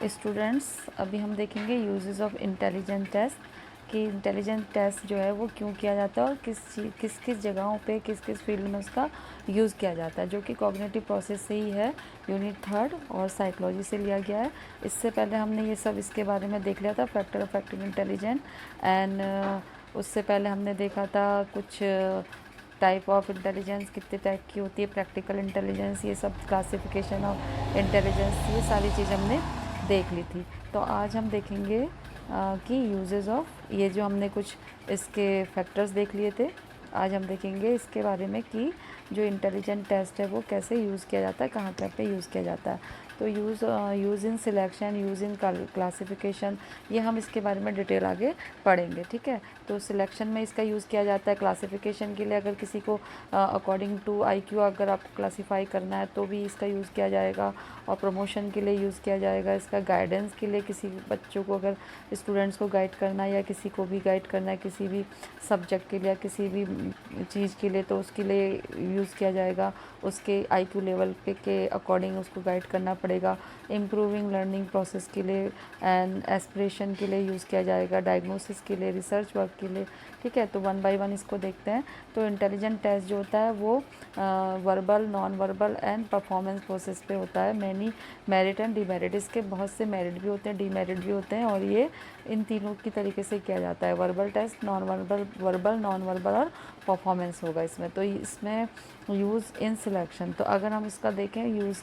Students, अभी हम देखेंगे यूजेस ऑफ इंटेलिजेंट टेस्ट कि इंटेलिजेंट टेस्ट जो है वो क्यों किया जाता है और किस किस जगहों पे किस किस फील्ड में उसका यूज़ किया जाता है, जो कि कॉग्निटिव प्रोसेस से ही है। यूनिट 3 और साइकोलॉजी से लिया गया है। इससे पहले हमने ये सब इसके बारे में देख लिया था, factor of active intelligent and उससे पहले हमने देखा था कुछ टाइप ऑफ इंटेलिजेंस कितने टाइप की होती है, प्रैक्टिकल इंटेलिजेंस, ये सब क्लासिफिकेशन ऑफ इंटेलिजेंस, ये सारी चीज़ हमने देख ली थी। तो आज हम देखेंगे कि यूजेस ऑफ, ये जो हमने कुछ इसके फैक्टर्स देख लिए थे, आज हम देखेंगे इसके बारे में कि जो इंटेलिजेंट टेस्ट है वो कैसे यूज़ किया जाता है, कहाँ कहाँ पे यूज़ किया जाता है। तो use in selection, use in classification, ये हम इसके बारे में डिटेल आगे पढ़ेंगे, ठीक है। तो सिलेक्शन में इसका यूज़ किया जाता है, क्लासिफिकेशन के लिए अगर किसी को अकॉर्डिंग टू आईक्यू अगर आपको क्लासीफाई करना है तो भी इसका यूज़ किया जाएगा, और प्रमोशन के लिए यूज़ किया जाएगा इसका, गाइडेंस के लिए किसी बच्चों को अगर स्टूडेंट्स को गाइड करना है या किसी को भी गाइड करना है किसी भी सब्जेक्ट के लिए या किसी भी चीज़ के लिए, तो उसके लिए यूज़ किया जाएगा, उसके आईक्यू लेवल पे के अकॉर्डिंग उसको गाइड करना पड़ेगा। इम्प्रूविंग लर्निंग प्रोसेस के लिए एंड एस्पिरेशन के लिए यूज़ किया जाएगा, डायग्नोसिस के लिए, रिसर्च वर्क के लिए, ठीक है। तो वन बाय वन इसको देखते हैं। तो इंटेलिजेंट टेस्ट जो होता है वो verbal, non verbal and performance process पे होता है। मैनी मेरिट एंड डीमेरिट, इसके बहुत से मेरिट भी होते हैं, डीमेरिट भी होते हैं, और ये इन तीनों की तरीके से किया जाता है। Verbal test, non verbal, verbal, non verbal और परफॉर्मेंस होगा इसमें। तो इसमें यूज़ इन सिलेक्शन, तो अगर हम इसका देखें यूज़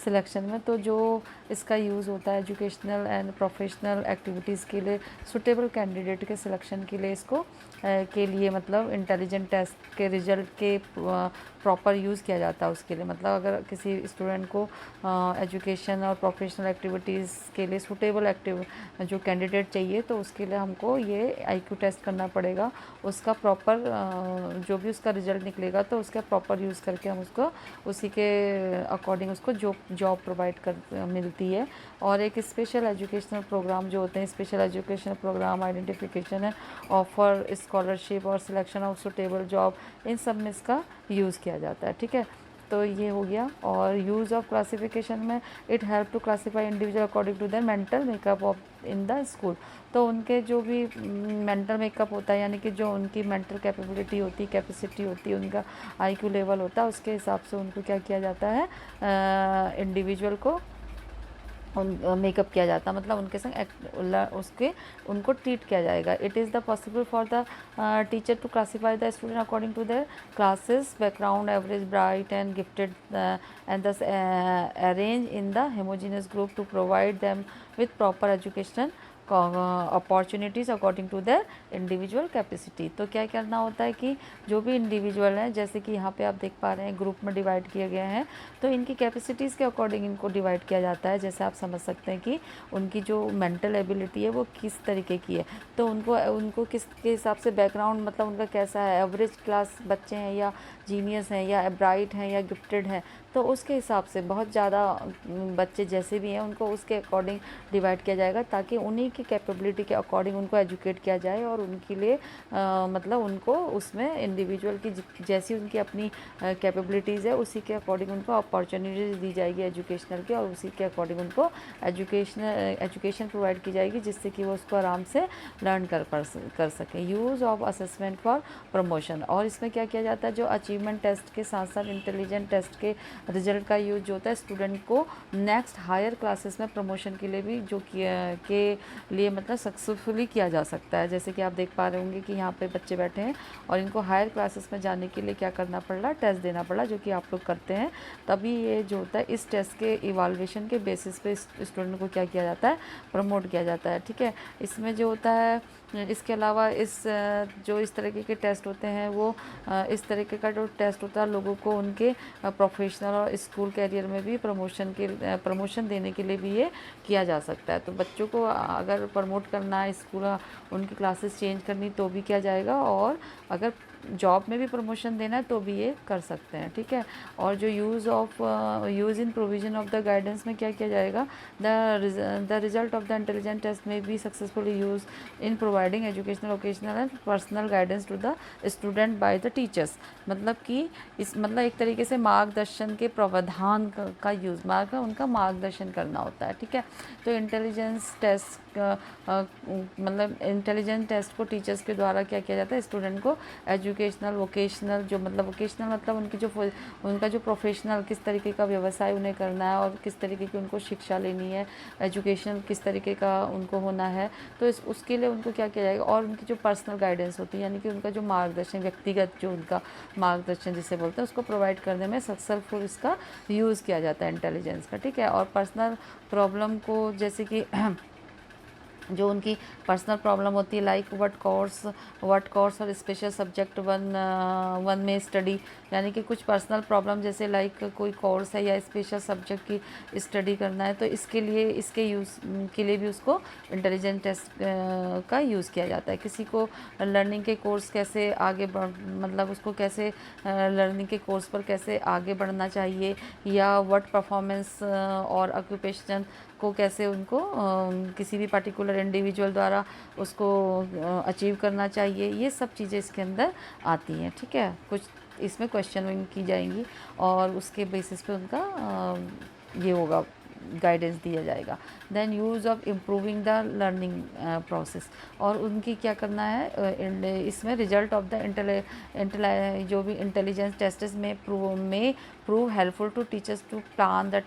सिलेक्शन में, तो जो इसका यूज़ होता है एजुकेशनल एंड प्रोफेशनल एक्टिविटीज़ के लिए, सुटेबल कैंडिडेट के सिलेक्शन के लिए इसको के लिए मतलब इंटेलिजेंट टेस्ट के रिजल्ट के प्रॉपर यूज़ किया जाता है उसके लिए। मतलब अगर किसी स्टूडेंट को एजुकेशन और प्रोफेशनल एक्टिविटीज़ के लिए सुटेबल एक्टिव जो कैंडिडेट चाहिए, तो उसके लिए हमको ये आईक्यू टेस्ट करना पड़ेगा। उसका प्रॉपर जो भी उसका रिजल्ट निकलेगा तो उसका प्रॉपर यूज़ करके हम उसको उसी के अकॉर्डिंग उसको जॉब प्रोवाइड कर मिलती है। और एक स्पेशल एजुकेशनल प्रोग्राम जो होते हैं, स्पेशल एजुकेशनल प्रोग्राम आइडेंटिफिकेशन है, ऑफर, स्कॉलरशिप और सिलेक्शन ऑफ सुटेबल जॉब, इन सब में इसका यूज़ किया जाता है, ठीक है। तो ये हो गया। और यूज़ ऑफ क्लासिफिकेशन में, it help to classify individual according to their mental makeup of in the school. तो उनके जो भी मेंटल मेकअप होता है, यानी कि जो उनकी मेंटल कैपेबिलिटी होती है, कैपेसिटी होती है, उनका आईक्यू लेवल होता है, उसके हिसाब से उनको क्या किया जाता है, इंडिविजुअल को मेकअप किया जाता है, मतलब उनके संग उसके उनको ट्रीट किया जाएगा। It is the possible for the teacher to classify the student according to their classes background, average, bright and gifted, and thus arrange in the homogeneous group to provide them with proper educational opportunities according to their individual capacity. तो क्या करना होता है कि जो भी individual हैं, जैसे कि यहाँ पे आप देख पा रहे हैं ग्रुप में डिवाइड किए गए हैं, तो इनकी कैपेसिटीज़ के अकॉर्डिंग इनको डिवाइड किया जाता है। जैसे आप समझ सकते हैं कि उनकी जो मेंटल एबिलिटी है वो किस तरीके की है, तो उनको उनको किसके हिसाब से बैकग्राउंड, मतलब उनका कैसा है, एवरेज क्लास बच्चे हैं या जीनियस हैं या ब्राइट हैं या गिफ्टेड हैं, तो उसके हिसाब से बहुत ज़्यादा बच्चे जैसे भी हैं उनको उसके अकॉर्डिंग डिवाइड किया जाएगा, ताकि उन्हीं की कैपेबिलिटी के अकॉर्डिंग उनको एजुकेट किया जाए और उनके लिए मतलब उनको उसमें इंडिविजुअल की जैसी उनकी अपनी कैपेबिलिटीज़ है उसी के अकॉर्डिंग उनको अपॉर्चुनिटीज़ दी जाएगी एजुकेशनल की, और उसी के अकॉर्डिंग उनको एजुकेशन प्रोवाइड की जाएगी, जिससे कि वो उसको आराम से लर्न कर सकें। Use of assessment for promotion, और इसमें क्या किया जाता है, जो अचीवमेंट टेस्ट के साथ साथ इंटेलिजेंट टेस्ट के रिजल्ट का यूज जो होता है स्टूडेंट को नेक्स्ट हायर क्लासेस में प्रमोशन के लिए भी जो के लिए मतलब सक्सेसफुली किया जा सकता है। जैसे कि आप देख पा रहे होंगे कि यहाँ पे बच्चे बैठे हैं और इनको हायर क्लासेस में जाने के लिए क्या करना पड़ रहा है, टेस्ट देना पड़ रहा है, जो कि आप लोग करते हैं। तभी ये जो होता है इस टेस्ट के इवाल्वेशन के बेसिस पे स्टूडेंट को क्या किया जाता है, प्रमोट किया जाता है, ठीक है। इसमें जो होता है, इसके अलावा जो इस तरीके के टेस्ट होते हैं वो इस तरीके का जो टेस्ट होता है लोगों को उनके प्रोफेशनल और स्कूल कैरियर में भी प्रमोशन देने के लिए भी ये किया जा सकता है। तो बच्चों को अगर प्रमोट करना है, स्कूल उनकी क्लासेस चेंज करनी तो भी किया जाएगा, और अगर जॉब में भी प्रमोशन देना है तो भी ये कर सकते हैं, ठीक है। और जो use in provision of the guidance में क्या किया जाएगा, the result of the intelligent test में be successfully use in providing educational vocational and personal guidance to the student by the teachers. मतलब कि मतलब एक तरीके से मार्गदर्शन के प्रावधान का यूज़ उनका मार्गदर्शन करना होता है, ठीक है। तो इंटेलिजेंस टेस्ट मतलब इंटेलिजेंस टेस्ट को टीचर्स के द्वारा क्या किया जाता है, स्टूडेंट को एजुकेशनल वोकेशनल जो वोकेशनल मतलब उनका जो प्रोफेशनल किस तरीके का व्यवसाय उन्हें करना है और किस तरीके की उनको शिक्षा लेनी है, एजुकेशनल किस तरीके का उनको होना है, तो उसके लिए उनको क्या किया जाएगा। और उनकी जो पर्सनल गाइडेंस होती है, यानी कि उनका जो मार्गदर्शन, व्यक्तिगत जो उनका मार्गदर्शन जिसे बोलते हैं, उसको प्रोवाइड करने में सक्सेसफुल इसका यूज़ किया जाता है इंटेलिजेंस का, ठीक है। और पर्सनल प्रॉब्लम को जैसे कि जो उनकी पर्सनल प्रॉब्लम होती है, लाइक व्हाट कोर्स और स्पेशल सब्जेक्ट वन में स्टडी, यानी कि कुछ पर्सनल प्रॉब्लम जैसे लाइक कोई कोर्स है या स्पेशल सब्जेक्ट की स्टडी करना है, तो इसके यूज़ के लिए भी उसको इंटेलिजेंट टेस्ट का यूज़ किया जाता है। किसी को लर्निंग के कोर्स कैसे आगे मतलब उसको कैसे लर्निंग के कोर्स पर कैसे आगे बढ़ना चाहिए, या व्हाट परफॉर्मेंस और ऑक्यूपेशन को कैसे उनको किसी भी पर्टिकुलर इंडिविजुअल द्वारा उसको अचीव करना चाहिए, ये सब चीज़ें इसके अंदर आती हैं, ठीक है। कुछ इसमें क्वेश्चनिंग की जाएंगी और उसके बेसिस पे उनका ये होगा, गाइडेंस दिया जाएगा। Then use of improving the learning process, और उनकी क्या करना है इसमें रिजल्ट ऑफ द जो भी इंटेलिजेंस टेस्ट्स में prove helpful to teachers to plan the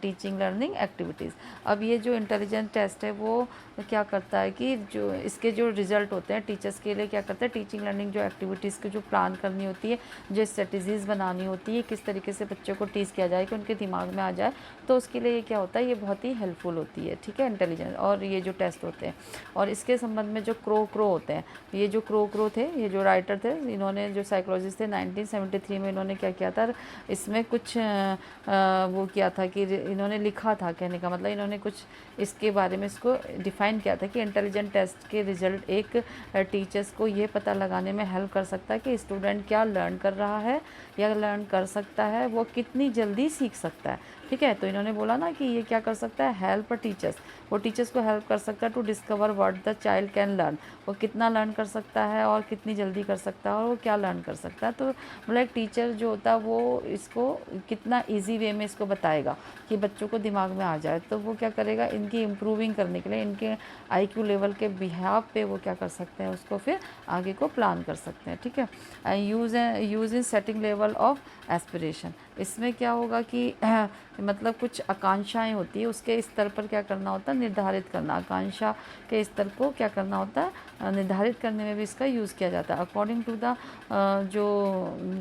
teaching learning activities. अब ये जो इंटेलिजेंस टेस्ट है वो क्या करता है कि जो इसके जो रिजल्ट होते हैं टीचर्स के लिए क्या करते हैं, टीचिंग लर्निंग जो एक्टिविटीज़ की जो प्लान करनी होती है, जो स्ट्रेटजीज़ बनानी होती है, किस तरीके से बच्चों को टीच किया जाए कि उनके दिमाग में आ जाए, तो उसके लिए ये क्या होता है, ये बहुत ही हेल्पफुल होती है, ठीक है, इंटेलिजेंस। और ये जो टेस्ट होते हैं, और इसके संबंध में जो क्रो होते हैं, ये जो क्रो थे, ये जो राइटर थे, इन्होंने जो साइकोलॉजिस्ट थे 1973 में इन्होंने क्या किया था, इसमें कुछ वो किया था कि इन्होंने लिखा था, कहने का मतलब इन्होंने कुछ इसके बारे में इसको डिफ़ाइन किया था कि इंटेलिजेंट टेस्ट के रिजल्ट एक टीचर्स को ये पता लगाने में हेल्प कर सकता है कि स्टूडेंट क्या लर्न कर रहा है या लर्न कर सकता है, वो कितनी जल्दी सीख सकता है, ठीक है। तो इन्होंने बोला ना कि ये क्या कर सकता है, हेल्प टीचर्स, वो टीचर्स को हेल्प कर सकता है to discover what the child can learn, वो कितना लर्न कर सकता है और कितनी जल्दी कर सकता है और वो क्या लर्न कर सकता है। तो मतलब एक टीचर जो होता है वो इसको कितना ईजी वे में इसको बताएगा कि बच्चों को दिमाग में आ जाए, तो वो क्या करेगा, इनकी इम्प्रूविंग करने के लिए, इनके IQ लेवल के बिहाव पे वो क्या कर सकते हैं, उसको फिर आगे को प्लान कर सकते हैं, ठीक है। Use in setting level of aspiration, इसमें क्या होगा कि मतलब कुछ आकांक्षाएं होती है, उसके स्तर पर क्या करना होता है, निर्धारित करना, आकांक्षा के स्तर को क्या करना होता है, निर्धारित करने में भी इसका यूज़ किया जाता है। अकॉर्डिंग टू द जो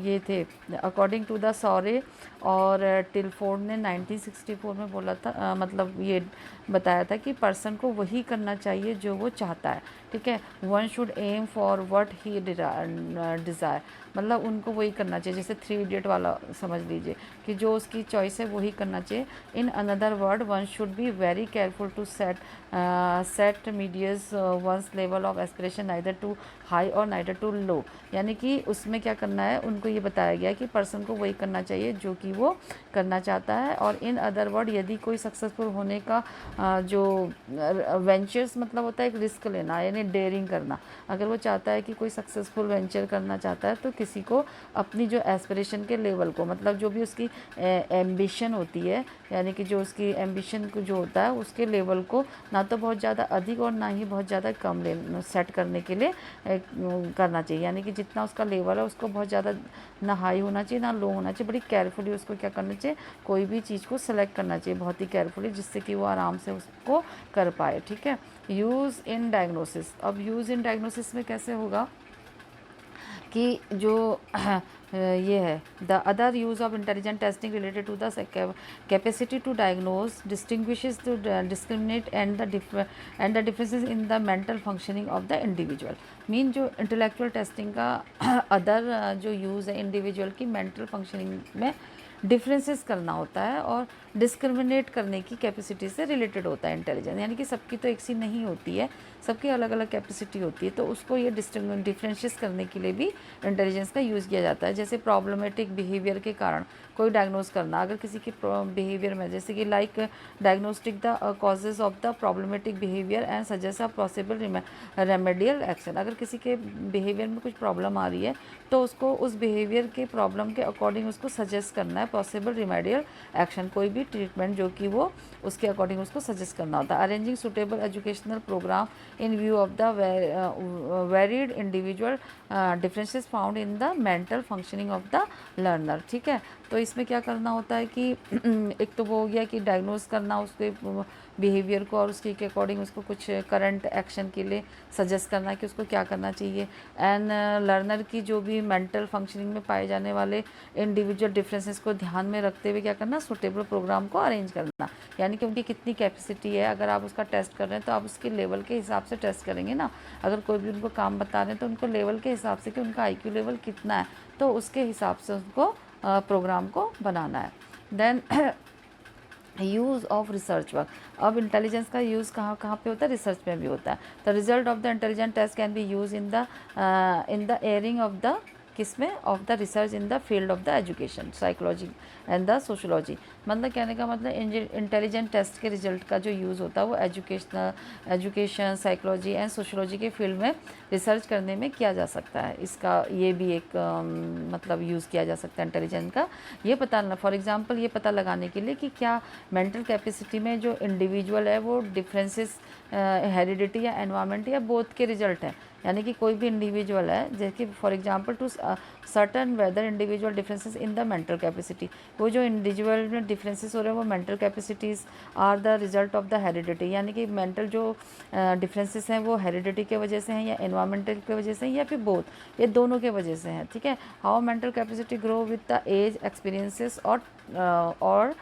ये थे, अकॉर्डिंग टू द सॉरे और टिलफोर्ड ने 1964 में बोला था, मतलब ये बताया था कि पर्सन को वही करना चाहिए जो वो चाहता है, ठीक है। One should aim for what he desire, मतलब उनको वही करना चाहिए, जैसे 3 इडियट वाला समझ लीजिए कि जो उसकी चॉइस है वही करना चाहिए। In another word one should be very careful to set मीडियस one's level of aspiration neither too high और नाइदर टू लो, यानी कि उसमें क्या करना है, उनको ये बताया गया कि पर्सन को वही करना चाहिए जो कि वो करना चाहता है। और इन अदर वर्ड यदि कोई सक्सेसफुल होने का जो वेंचर्स मतलब होता है एक रिस्क लेना, यानी डेयरिंग करना, अगर वो चाहता है कि कोई सक्सेसफुल वेंचर करना चाहता है तो किसी को अपनी जो एस्पिरेशन के लेवल को, मतलब जो भी उसकी एम्बिशन होती है, यानी कि जो उसकी एम्बिशन को जो होता है उसके लेवल को ना तो बहुत ज़्यादा अधिक और ना ही बहुत ज़्यादा कम सेट करने के लिए करना चाहिए, यानी कि जितना उसका लेवल है उसको बहुत ज़्यादा ना हाई होना चाहिए ना लो होना चाहिए, बड़ी केयरफुली उसको क्या करना चाहिए, कोई भी चीज़ को सेलेक्ट करना चाहिए बहुत ही केयरफुली, जिससे कि वो आराम से उसको कर पाए, ठीक है। यूज़ इन डायग्नोसिस, अब यूज़ इन डायग्नोसिस में कैसे होगा कि जो ये है, the other use of intelligent testing related to the capacity to diagnose, distinguishes to discriminate and the differences in the mental functioning of the individual. Mean जो intellectual testing का other जो यूज़ है इंडिविजुअल की mental functioning में differences करना होता है और डिस्क्रिमिनेट करने की कैपेसिटी से रिलेटेड होता है इंटेलिजेंस, यानी कि सबकी तो एक सी नहीं होती है, सबकी अलग अलग कैपेसिटी होती है, तो उसको ये डिफरेंशिएट करने के लिए भी इंटेलिजेंस का यूज़ किया जाता है। जैसे प्रॉब्लमेटिक बिहेवियर के कारण कोई डायग्नोज करना, अगर किसी के बिहेवियर में, जैसे कि like diagnostic the causes of the problematic behaviour and suggest a possible remedial action, अगर किसी के बिहेवियर में कुछ प्रॉब्लम आ रही है तो उसको उस बिहेवियर के प्रॉब्लम के अकॉर्डिंग उसको सजेस्ट करना है पॉसिबल रेमेडियल एक्शन, कोई भी ट्रीटमेंट जो कि वो उसके अकॉर्डिंग उसको सजेस्ट करना होता है। Arranging suitable educational program in view of the varied individual differences found in the mental functioning of the learner. ठीक है, तो इसमें क्या करना होता है कि एक तो वो हो गया कि डायग्नोज करना उसके बिहेवियर को और उसके के अकॉर्डिंग उसको कुछ करंट एक्शन के लिए सजेस्ट करना कि उसको क्या करना चाहिए, एंड लर्नर की जो भी मेंटल फंक्शनिंग में पाए जाने वाले इंडिविजुअल डिफरेंसेस को ध्यान में रखते हुए क्या करना, सुटेबल प्रोग्राम को अरेंज करना, यानी कि उनकी कितनी कैपेसिटी है, अगर आप उसका टेस्ट कर रहे हैं तो आप उसके लेवल के हिसाब से टेस्ट करेंगे ना, अगर कोई भी उनको काम बता रहे हैं तो उनको लेवल के हिसाब से कि उनका IQ लेवल कितना है, तो उसके हिसाब से उनको प्रोग्राम को बनाना है। Then use of research work, अब इंटेलिजेंस का यूज़ कहाँ कहाँ पे होता है, रिसर्च में भी होता है। The result of the intelligent test can be use in the airing of the किसमें, of the research in the field of the education, psychology and the sociology. मतलब कहने का मतलब इंटेलिजेंट टेस्ट के रिजल्ट का जो यूज़ होता है वो एजुकेशन, साइकोलॉजी एंड सोशोलॉजी के फील्ड में रिसर्च करने में किया जा सकता है। इसका ये भी एक मतलब यूज़ किया जा सकता है इंटेलिजेंस का, ये पता, फॉर एग्जांपल ये पता लगाने के लिए कि क्या मेंटल कैपेसिटी में जो इंडिविजुअल है वो डिफरेंसेस हेरिडिटी या एनवायरनमेंट या बोथ के रिजल्ट है, यानी कि कोई भी इंडिविजुअल है, जैसे for example to certain whether individual differences in the mental capacity, वो जो इंडिविजुअल में डिफरेंसेस हो रहे हैं वो mental capacities are the result of the heredity, यानी कि मेंटल जो डिफरेंसेस हैं वो हेरिडिटी के वजह से हैं या एनवायरमेंटल के वजह से हैं या फिर बोथ, ये दोनों के वजह से हैं। ठीक है, how mental capacity grow with the age, experiences और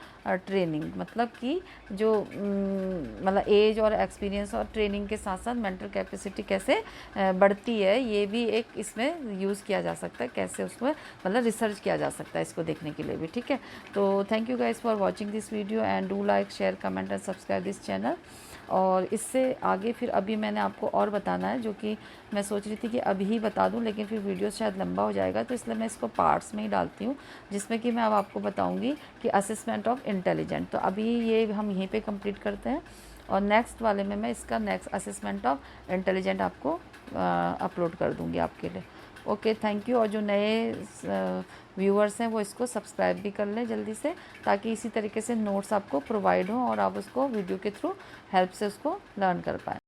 ट्रेनिंग, मतलब कि जो मतलब एज और एक्सपीरियंस और ट्रेनिंग के साथ साथ मेंटल कैपेसिटी कैसे बढ़ती है, ये भी एक इसमें यूज़ किया जा सकता है, कैसे उसमें मतलब रिसर्च किया जा सकता है इसको देखने के लिए भी। ठीक है, तो thank you guys for watching this video and do like, share, comment and subscribe this channel. और इससे आगे फिर अभी मैंने आपको और बताना है, जो कि मैं सोच रही थी कि अभी ही बता दूं, लेकिन फिर वीडियो शायद लंबा हो जाएगा, तो इसलिए मैं इसको पार्ट्स में ही डालती हूँ, जिसमें कि मैं अब आपको बताऊंगी कि असेसमेंट ऑफ इंटेलिजेंट। तो अभी ये हम यहीं पे कंप्लीट करते हैं और नेक्स्ट वाले में मैं इसका नेक्स्ट असेसमेंट ऑफ इंटेलिजेंट आपको अपलोड कर दूँगी आपके लिए। Okay, thank you. और जो नए व्यूअर्स हैं वो इसको सब्सक्राइब भी कर लें जल्दी से, ताकि इसी तरीके से नोट्स आपको प्रोवाइड हों और आप उसको वीडियो के थ्रू हेल्प से उसको लर्न कर पाएँ।